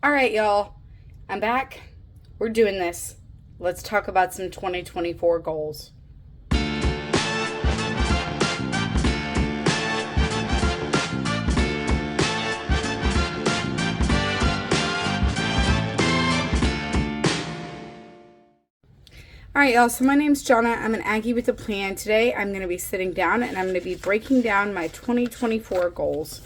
All right, y'all. I'm back. We're doing this. Let's talk about some 2024 goals. All right, y'all. So my name's Jonna. I'm an Aggie with a plan. Today, I'm going to be sitting down and I'm going to be breaking down my 2024 goals.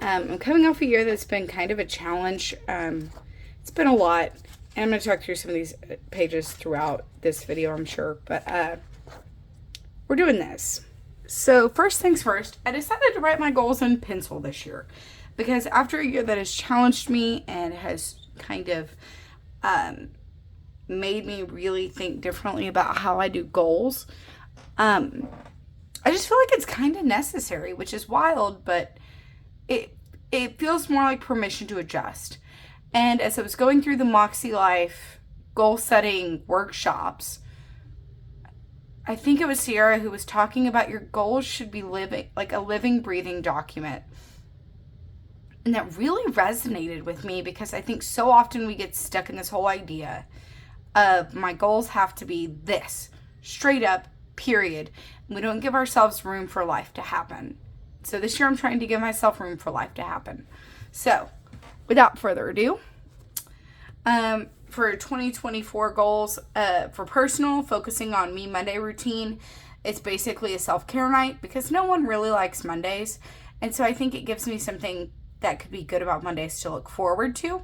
I'm coming off a year that's been kind of a challenge. It's been a lot. And I'm going to talk through some of these pages throughout this video, I'm sure. But we're doing this. So first things first, I decided to write my goals in pencil this year. Because after a year that has challenged me and has kind of made me really think differently about how I do goals, I just feel like it's kind of necessary, which is wild, but it feels more like permission to adjust. And as I was going through the Moxie Life goal setting workshops, I think it was Sierra who was talking about your goals should be living, like a living, breathing document. And that really resonated with me because I think so often we get stuck in this whole idea of my goals have to be this, straight up, period. We don't give ourselves room for life to happen. So this year I'm trying to give myself room for life to happen. So without further ado, for 2024 goals, for personal, focusing on Me Monday routine, it's basically a self-care night because no one really likes Mondays. And so I think it gives me something that could be good about Mondays to look forward to.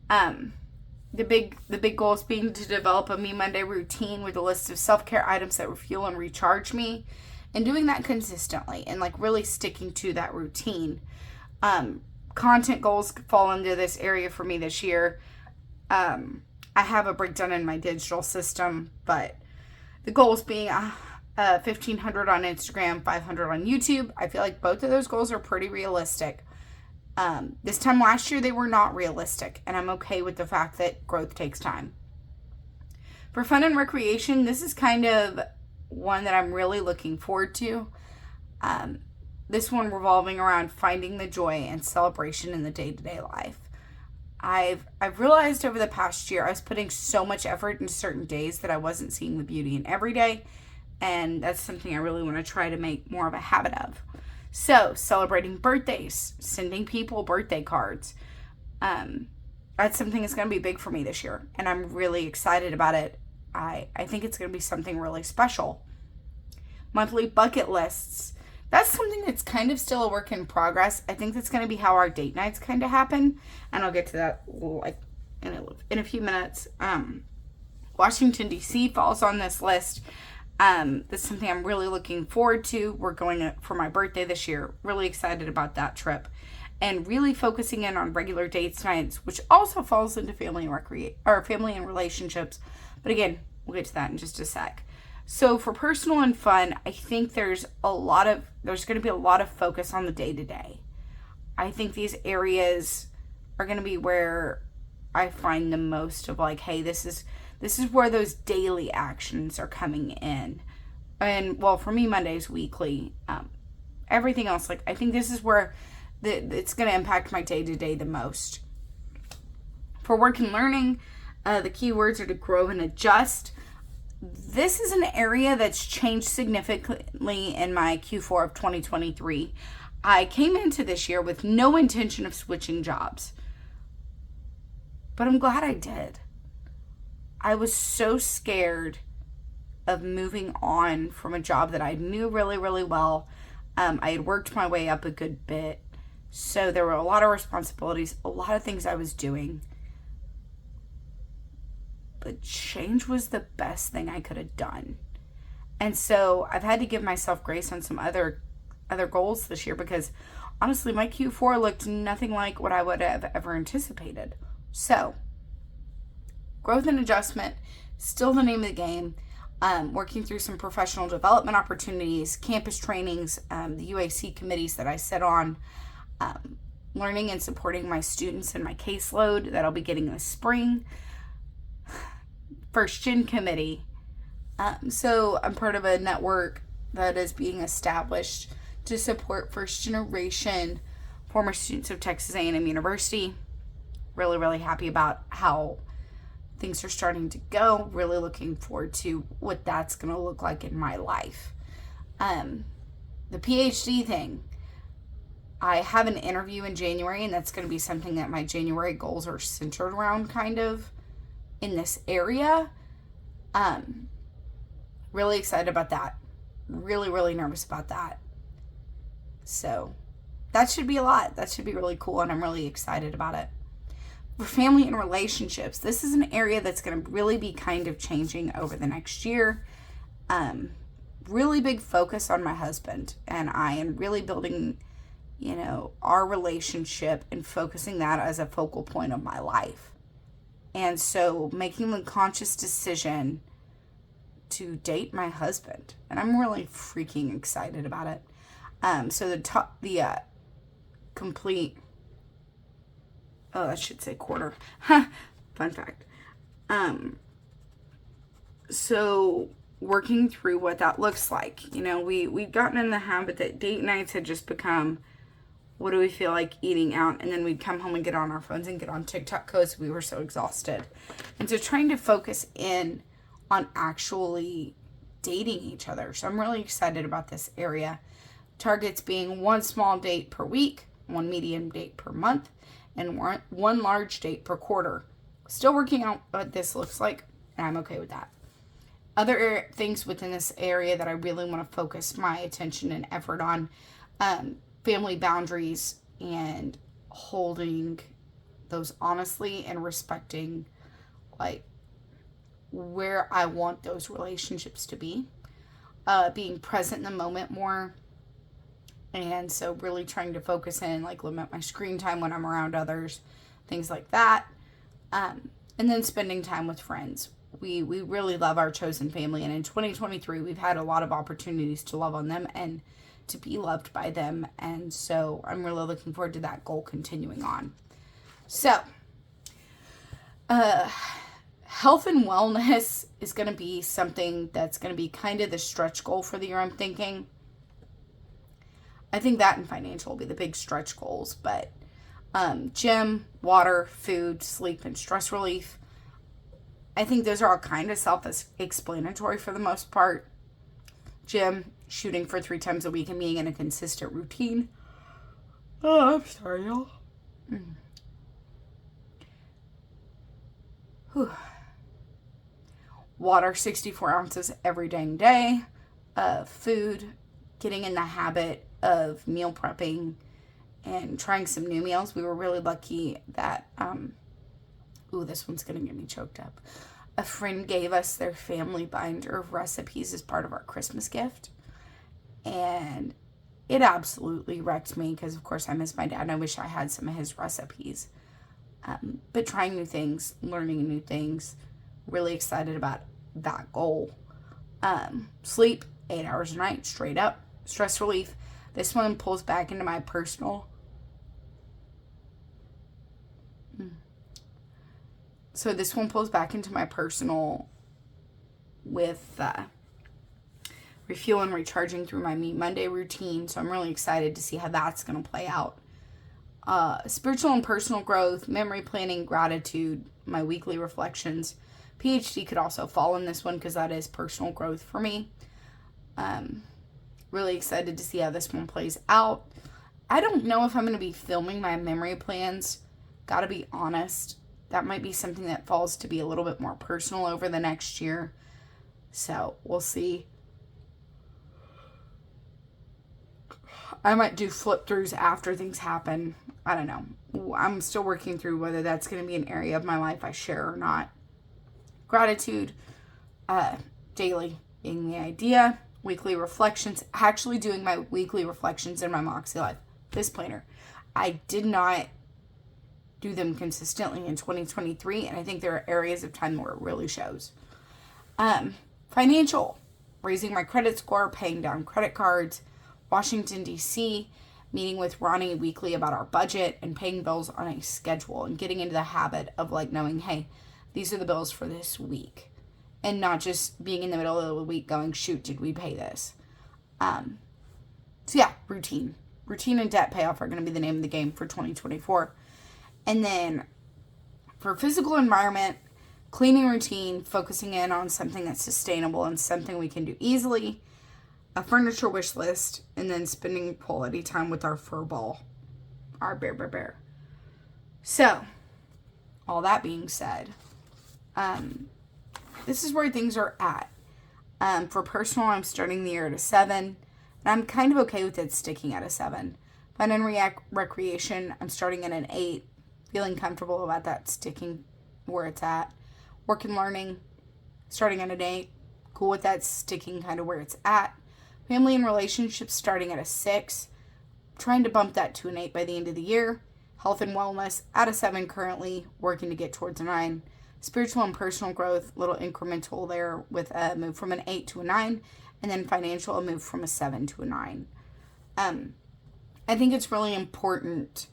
The big goal is being to develop a Me Monday routine with a list of self-care items that refuel and recharge me, and doing that consistently and like really sticking to that routine. Content goals fall into this area for me this year. I have a breakdown in my digital system, but the goals being 1,500 on Instagram, 500 on YouTube. I feel like both of those goals are pretty realistic. This time last year, they were not realistic, and I'm okay with the fact that growth takes time. For fun and recreation, this is kind of one that I'm really looking forward to. This one revolving around finding the joy and celebration in the day-to-day life. I've realized over the past year, I was putting so much effort into certain days that I wasn't seeing the beauty in every day, and that's something I really want to try to make more of a habit of. So, celebrating birthdays, sending people birthday cards. That's something that's going to be big for me this year, and I'm really excited about it. I think it's going to be something really special. Monthly bucket lists. That's something that's kind of still a work in progress. I think that's going to be how our date nights kind of happen, and I'll get to that like in a few minutes. Washington, D.C. falls on this list. That's something I'm really looking forward to. We're going for my birthday this year. Really excited about that trip. And really focusing in on regular dates nights, which also falls into family and relationships. But again, we'll get to that in just a sec. So for personal and fun, I think there's going to be a lot of focus on the day-to-day. I think these areas are going to be where I find the most of like, hey, this is where those daily actions are coming in. And well, for me, Monday's weekly. Everything else, like I think this is where it's going to impact my day-to-day the most. For work and learning, the key words are to grow and adjust. This is an area that's changed significantly in my Q4 of 2023. I came into this year with no intention of switching jobs, but I'm glad I did. I was so scared of moving on from a job that I knew really, really well. I had worked my way up a good bit. So there were a lot of responsibilities, a lot of things I was doing. But change was the best thing I could have done. And so I've had to give myself grace on some other goals this year because honestly, my Q4 looked nothing like what I would have ever anticipated. So growth and adjustment, still the name of the game. Working through some professional development opportunities, campus trainings, the UAC committees that I sit on, learning and supporting my students in my caseload that I'll be getting this spring. First Gen Committee. So I'm part of a network that is being established to support first generation former students of Texas A&M University. Really, really happy about how things are starting to go. Really looking forward to what that's going to look like in my life. The PhD thing. I have an interview in January, and that's going to be something that my January goals are centered around, kind of in this area. Really excited about that. Really, really nervous about that. So that should be a lot. That should be really cool, and I'm really excited about it. For family and relationships, this is an area that's going to really be kind of changing over the next year. Really big focus on my husband and I, and really building, our relationship and focusing that as a focal point of my life. And so making the conscious decision to date my husband, and I'm really freaking excited about it. So the complete, I should say quarter. Fun fact. So working through what that looks like. We've gotten in the habit that date nights had just become, what do we feel like eating out? And then we'd come home and get on our phones and get on TikTok because we were so exhausted. And so trying to focus in on actually dating each other. So I'm really excited about this area. Targets being 1 small date per week, 1 medium date per month, and 1 large date per quarter. Still working out what this looks like, and I'm okay with that. Other things within this area that I really want to focus my attention and effort on, family boundaries and holding those honestly and respecting, where I want those relationships to be. Being present in the moment more. And so really trying to focus in, limit my screen time when I'm around others, things like that. And then spending time with friends. We really love our chosen family. And in 2023, we've had a lot of opportunities to love on them and to be loved by them. And so I'm really looking forward to that goal continuing on. So, health and wellness is going to be something that's going to be kind of the stretch goal for the year, I'm thinking. I think that and financial will be the big stretch goals, but gym, water, food, sleep, and stress relief. I think those are all kind of self-explanatory for the most part. Gym, shooting for 3 times a week and being in a consistent routine. Oh, I'm sorry, y'all. Water, 64 ounces every dang day. Food, getting in the habit of meal prepping and trying some new meals. We were really lucky that, this one's going to get me choked up. A friend gave us their family binder of recipes as part of our Christmas gift. And it absolutely wrecked me because, of course, I miss my dad and I wish I had some of his recipes. But trying new things, learning new things, really excited about that goal. Sleep, 8 hours a night, straight up. Stress relief. This one pulls back into my personal. So this one pulls back into my personal with refuel and recharging through my Me Monday routine. So I'm really excited to see how that's going to play out. Spiritual and personal growth, memory planning, gratitude, my weekly reflections. PhD could also fall in this one because that is personal growth for me. Really excited to see how this one plays out. I don't know if I'm going to be filming my memory plans. Gotta be honest. That might be something that falls to be a little bit more personal over the next year. So we'll see. I might do flip throughs after things happen. I don't know. I'm still working through whether that's going to be an area of my life I share or not. Gratitude, daily being the idea. Weekly reflections. Actually doing my weekly reflections in my Moxie Life, this planner. I did not do them consistently in 2023, and I think there are areas of time where it really shows. Financial. Raising my credit score, paying down credit cards. Washington, D.C., meeting with Ronnie weekly about our budget and paying bills on a schedule and getting into the habit of knowing, hey, these are the bills for this week. And not just being in the middle of the week going, shoot, did we pay this? So yeah, routine. Routine and debt payoff are going to be the name of the game for 2024. And then For physical environment, cleaning routine, focusing in on something that's sustainable and something we can do easily, a furniture wish list, and then spending quality time with our fur ball, our bear. So, all that being said, this is where things are at. For personal, I'm starting the year at a 7, and I'm kind of okay with it sticking at a 7. But in recreation, I'm starting at an 8, feeling comfortable about that sticking where it's at. Work and learning, starting at an 8, cool with that sticking kind of where it's at. Family and relationships starting at a 6, trying to bump that to an 8 by the end of the year. Health and wellness at a 7 currently, working to get towards a 9. Spiritual and personal growth, little incremental there with a move from an 8 to a 9. And then financial, a move from a 7 to a 9. I think it's really important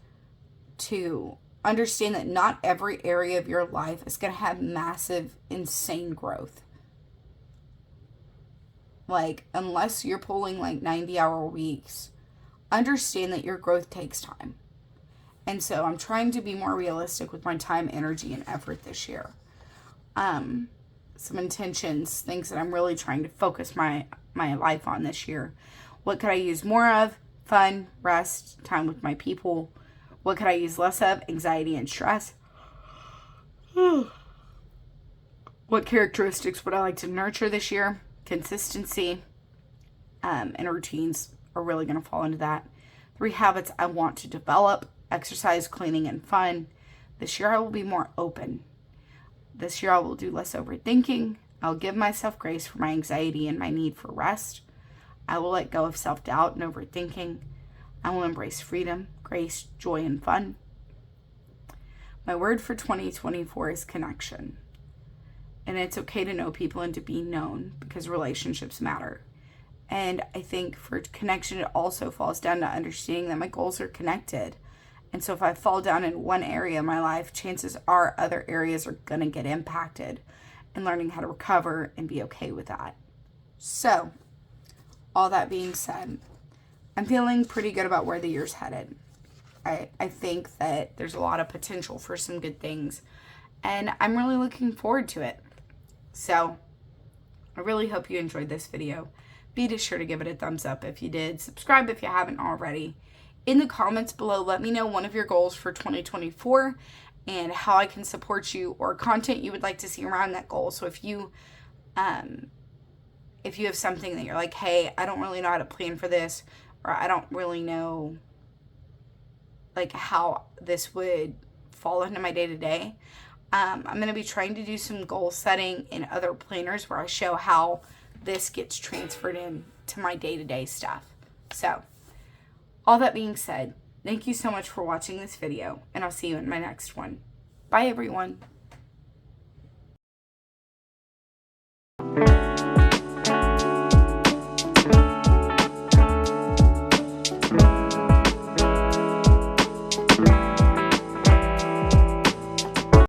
to understand that not every area of your life is going to have massive, insane growth. Like, unless you're pulling like 90-hour weeks, understand that your growth takes time. And so I'm trying to be more realistic with my time, energy, and effort this year. Some intentions, things that I'm really trying to focus my life on this year. What could I use more of? Fun, rest, time with my people. What could I use less of? Anxiety and stress. What characteristics would I like to nurture this year? Consistency and routines are really going to fall into that. 3 habits I want to develop: exercise, cleaning, and fun. This year I will be more open. This year I will do less overthinking. I'll give myself grace for my anxiety and my need for rest. I will let go of self-doubt and overthinking. I will embrace freedom, grace, joy, and fun. My word for 2024 is connection. And it's okay to know people and to be known, because relationships matter. And I think for connection, it also falls down to understanding that my goals are connected. And so if I fall down in one area of my life, chances are other areas are going to get impacted, and learning how to recover and be okay with that. So, all that being said, I'm feeling pretty good about where the year's headed. I think that there's a lot of potential for some good things, and I'm really looking forward to it. So, I really hope you enjoyed this video. Be sure to give it a thumbs up if you did. Subscribe if you haven't already. In the comments below, let me know one of your goals for 2024 and how I can support you, or content you would like to see around that goal. So if you have something that you're like, hey, I don't really know how to plan for this, or I don't really know like how this would fall into my day-to-day, I'm going to be trying to do some goal setting in other planners where I show how this gets transferred into my day-to-day stuff. So, all that being said, thank you so much for watching this video, and I'll see you in my next one. Bye, everyone.